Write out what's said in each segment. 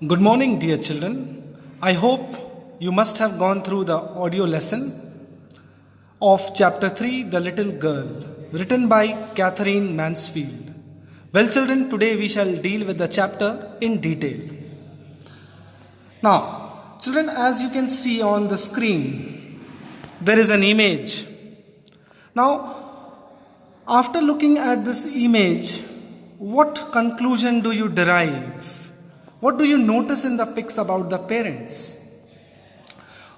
Good morning, dear children. I hope you must have gone through the audio lesson of Chapter 3, The Little Girl, written by Catherine Mansfield. Well, children, today we shall deal with the chapter in detail. Now, children, as you can see on the screen, there is an image. Now, after looking at this image, what conclusion do you derive? What do you notice in the pics about the parents?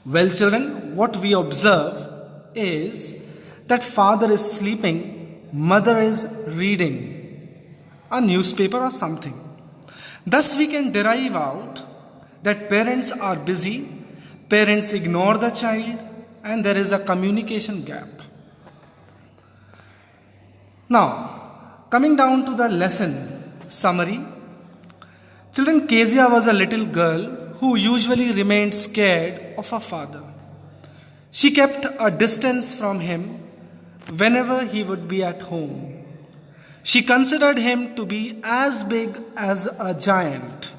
Well, children, what we observe is that father is sleeping, mother is reading a newspaper or something. Thus, we can derive out that parents are busy, parents ignore the child, and there is a communication gap. Now, coming down to the lesson summary. Children, Kezia was a little girl who usually remained scared of her father. She kept a distance from him whenever he would be at home. She considered him to be as big as a giant.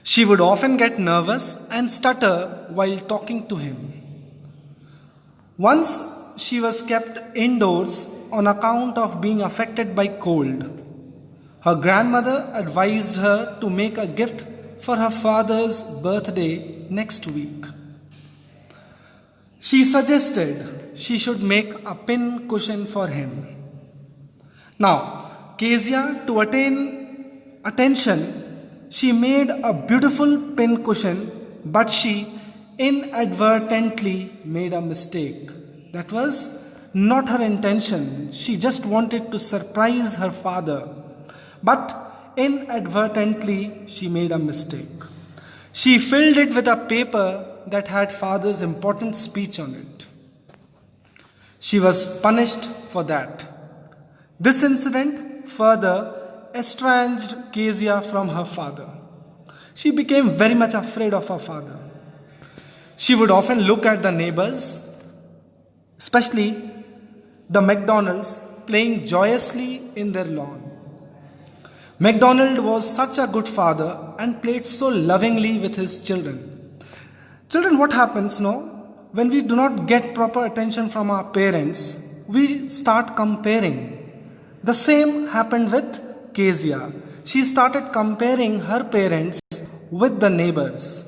She would often get nervous and stutter while talking to him. Once she was kept indoors on account of being affected by cold. Her grandmother advised her to make a gift for her father's birthday next week. She suggested she should make a pin cushion for him. Now, Kezia, to attain attention, she made a beautiful pin cushion, but she inadvertently made a mistake. That was not her intention. She just wanted to surprise her father. But inadvertently, she made a mistake. She filled it with a paper that had father's important speech on it. She was punished for that. This incident further estranged Kezia from her father. She became very much afraid of her father. She would often look at the neighbors, especially the McDonalds, playing joyously in their lawn. MacDonald was such a good father and played so lovingly with his children. Children, what happens now? When we do not get proper attention from our parents, we start comparing. The same happened with Kezia. She started comparing her parents with the neighbors.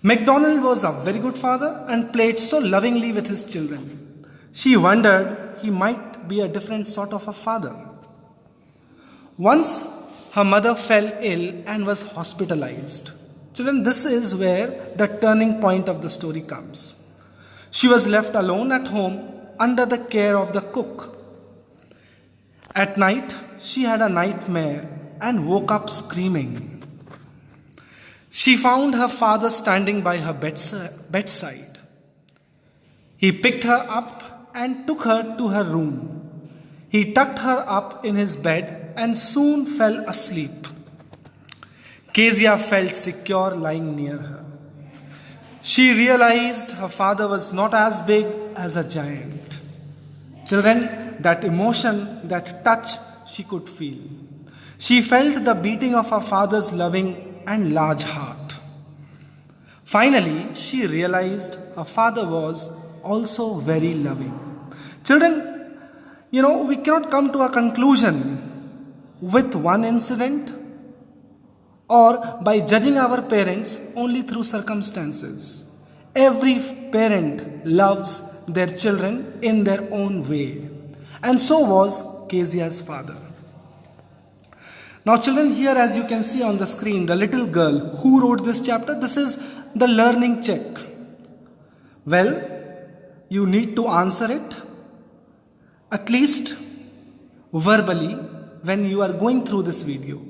MacDonald was a very good father and played so lovingly with his children. She wondered he might be a different sort of a father. Once her mother fell ill and was hospitalized. Children, this is where the turning point of the story comes. She was left alone at home under the care of the cook. At night, she had a nightmare and woke up screaming. She found her father standing by her bedside. He picked her up and took her to her room. He tucked her up in his bed and soon fell asleep. Kezia felt secure lying near her. She realized her father was not as big as a giant. Children, that emotion, that touch, she could feel. She felt the beating of her father's loving and large heart. Finally, she realized her father was also very loving. Children, we cannot come to a conclusion with one incident or by judging our parents only through circumstances. Every parent loves their children in their own way. And so was Kezia's father. Now, children, here as you can see on the screen, the little girl who wrote this chapter, this is the learning check. Well, you need to answer it at least verbally when you are going through this video.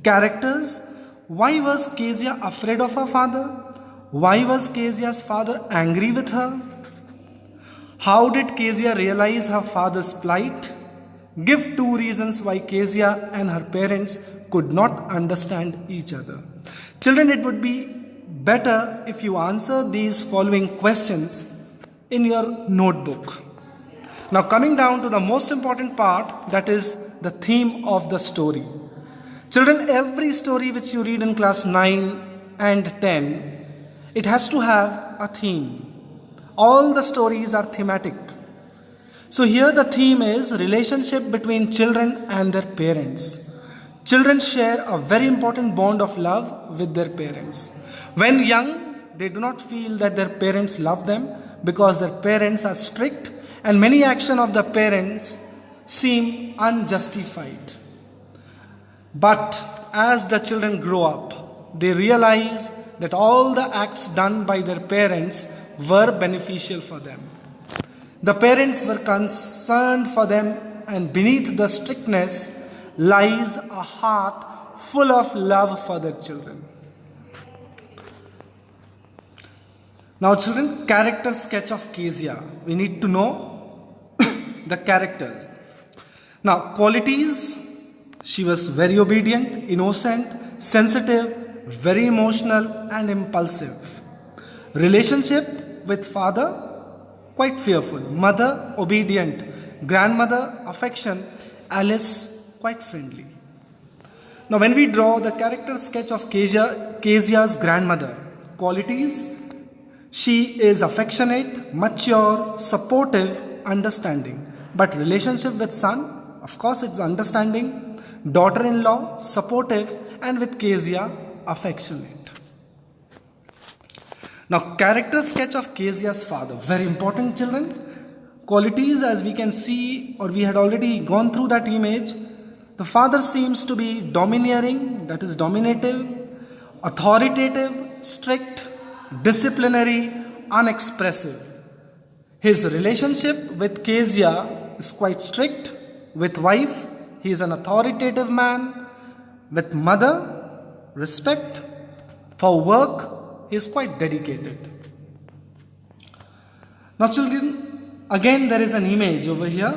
Characters: why was Kezia afraid of her father? Why was Kezia's father angry with her? How did Kezia realize her father's plight? Give 2 reasons why Kezia and her parents could not understand each other. Children, it would be better if you answer these following questions in your notebook. Now, coming down to the most important part, that is the theme of the story. Children, every story which you read in class 9 and 10, it has to have a theme. All the stories are thematic. So here the theme is relationship between children and their parents. Children share a very important bond of love with their parents. When young, they do not feel that their parents love them because their parents are strict and many actions of the parents seem unjustified. But as the children grow up, they realize that all the acts done by their parents were beneficial for them. The parents were concerned for them, and beneath the strictness lies a heart full of love for their children. Now, children, character sketch of Kezia. We need to know the characters. Now, qualities. She was very obedient, innocent, sensitive, very emotional and impulsive. Relationship with father, quite fearful. Mother, obedient. Grandmother, affection. Alice, quite friendly. Now when we draw the character sketch of Kezia's grandmother, qualities, she is affectionate, mature, supportive, understanding. But relationship with son, of course it's understanding. Daughter-in-law, supportive, and with Kezia, affectionate. Now, character sketch of Kezia's father. Very important, children. Qualities, as we can see, or we had already gone through that image. The father seems to be domineering, that is dominative, authoritative, strict, disciplinary, unexpressive. His relationship with Kezia is quite strict. With wife, he is an authoritative man. With mother, respect. For work, he is quite dedicated. Now children, again there is an image over here.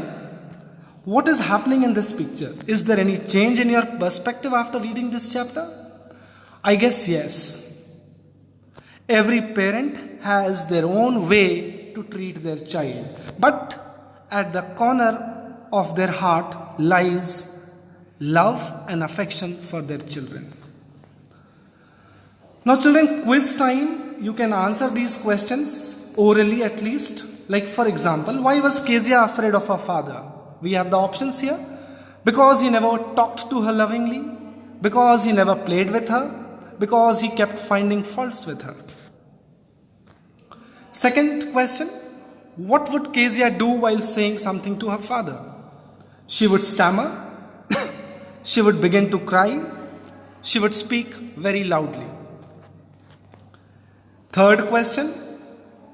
What is happening in this picture? Is there any change in your perspective after reading this chapter? I guess yes. Every parent has their own way to treat their child. But at the corner of their heart lies love and affection for their children. Now children, quiz time. You can answer these questions orally at least. Like for example, why was Kezia afraid of her father? We have the options here. Because he never talked to her lovingly. Because he never played with her. Because he kept finding faults with her. Second question, what would Kezia do while saying something to her father? She would stammer. She would begin to cry. She would speak very loudly. Third question,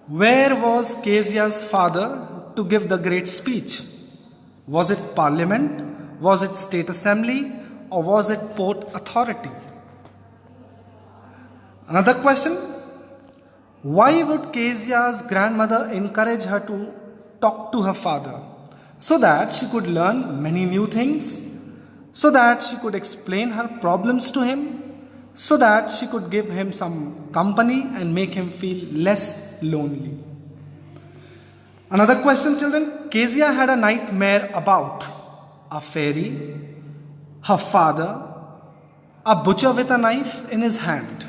where was Kezia's father to give the great speech? Was it parliament? Was it state assembly? Or was it Port Authority? Another question, why would Kezia's grandmother encourage her to talk to her father? So that she could learn many new things, so that she could explain her problems to him, so that she could give him some company and make him feel less lonely. Another question, children, Kezia had a nightmare about a fairy, her father, a butcher with a knife in his hand.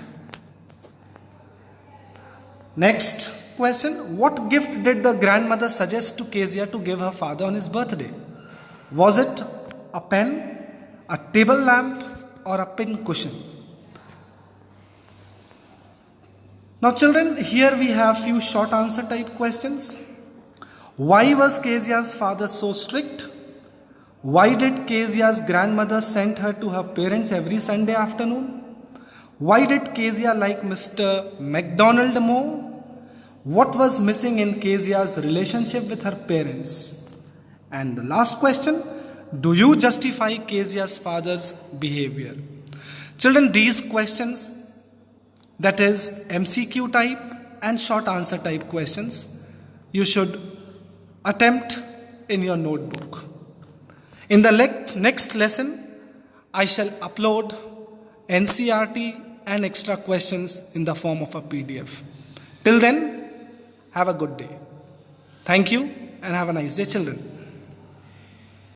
Next question, what gift did the grandmother suggest to Kezia to give her father on his birthday? Was it a pen, a table lamp, or a pin cushion? Now children, here we have few short answer type questions. Why was Kezia's father so strict? Why did Kezia's grandmother send her to her parents every Sunday afternoon? Why did Kezia like Mr. McDonald more? What was missing in Kezia's relationship with her parents? And the last question, do you justify Kezia's father's behavior? Children, these questions, that is MCQ type and short answer type questions, you should attempt in your notebook. In the next lesson, I shall upload NCERT and extra questions in the form of a PDF. Till then, have a good day. Thank you and have a nice day, children.